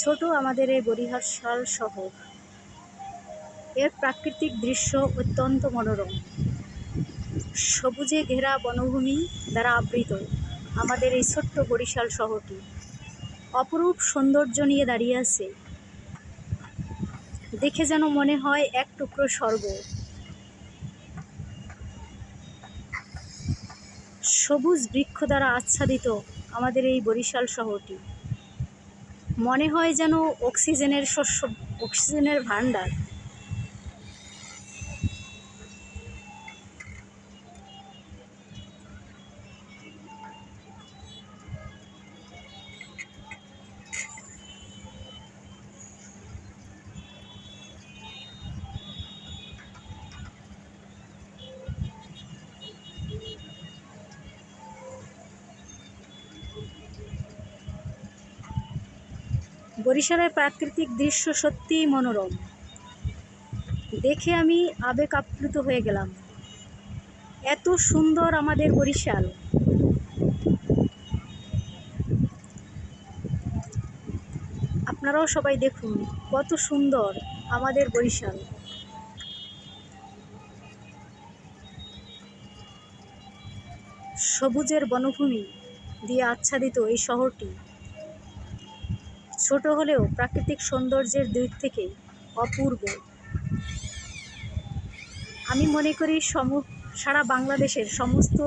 ছোট আমাদের এই বরিশাল শহর, এর প্রাকৃতিক দৃশ্য অত্যন্ত মনোরম। সবুজে ঘেরা বনভূমি দ্বারা আবৃত আমাদের এই ছোট্ট বরিশাল শহরটি অপরূপ সৌন্দর্য নিয়ে দাঁড়িয়ে আছে। দেখে যেন মনে হয় এক টুকরো স্বর্গ। সবুজ বৃক্ষ দ্বারা আচ্ছাদিত আমাদের এই বরিশাল শহরটি মনে হয় যেন অক্সিজেনের ভান্ডার। বরিশালের প্রাকৃতিক দৃশ্য সত্যিই মনোরম। দেখে আমি আবেগ আপ্লুত হয়ে গেলাম। এত সুন্দর আমাদের বরিশাল। আপনারাও সবাই দেখুন কত সুন্দর আমাদের বরিশাল। সবুজের বনভূমি দিয়ে আচ্ছাদিত এই শহরটি ছোট হলেও প্রাকৃতিক সৌন্দর্যের দিক থেকে অপূর্ব। আমি মনে করি সারা বাংলাদেশের সমস্ত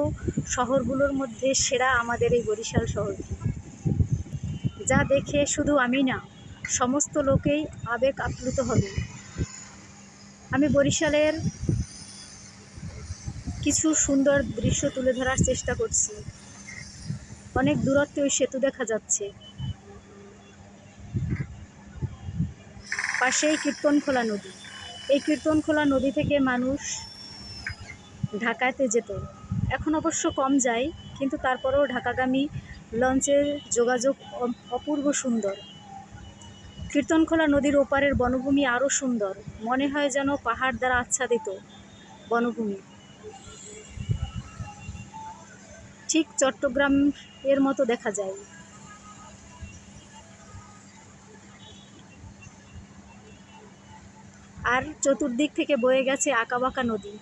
শহরগুলোর মধ্যে সেরা আমাদের এই বরিশাল শহরটি, যা দেখে শুধু আমি না, সমস্ত লোকেই আবেগ আপ্লুত হবে। আমি বরিশালের কিছু সুন্দর দৃশ্য তুলে ধরার চেষ্টা করছি। অনেক দূরত্বে ওই সেতু দেখা যাচ্ছে, পাশেই কীর্তনখোলা নদী। এই কীর্তনখোলা নদী থেকে মানুষ ঢাকাতে যেত, এখন অবশ্য কম যায়, কিন্তু তারপরেও ঢাকাগামী লঞ্চের যোগাযোগ অপূর্ব সুন্দর। কীর্তনখোলা নদীর ওপারের বনভূমি আরও সুন্দর, মনে হয় যেন পাহাড় দ্বারা আচ্ছাদিত বনভূমি। ঠিক চট্টগ্রাম এর মতো দেখা যায়। আর চতুর্দিক থেকে বয়ে গেছে আঁকাবাঁকা নদী।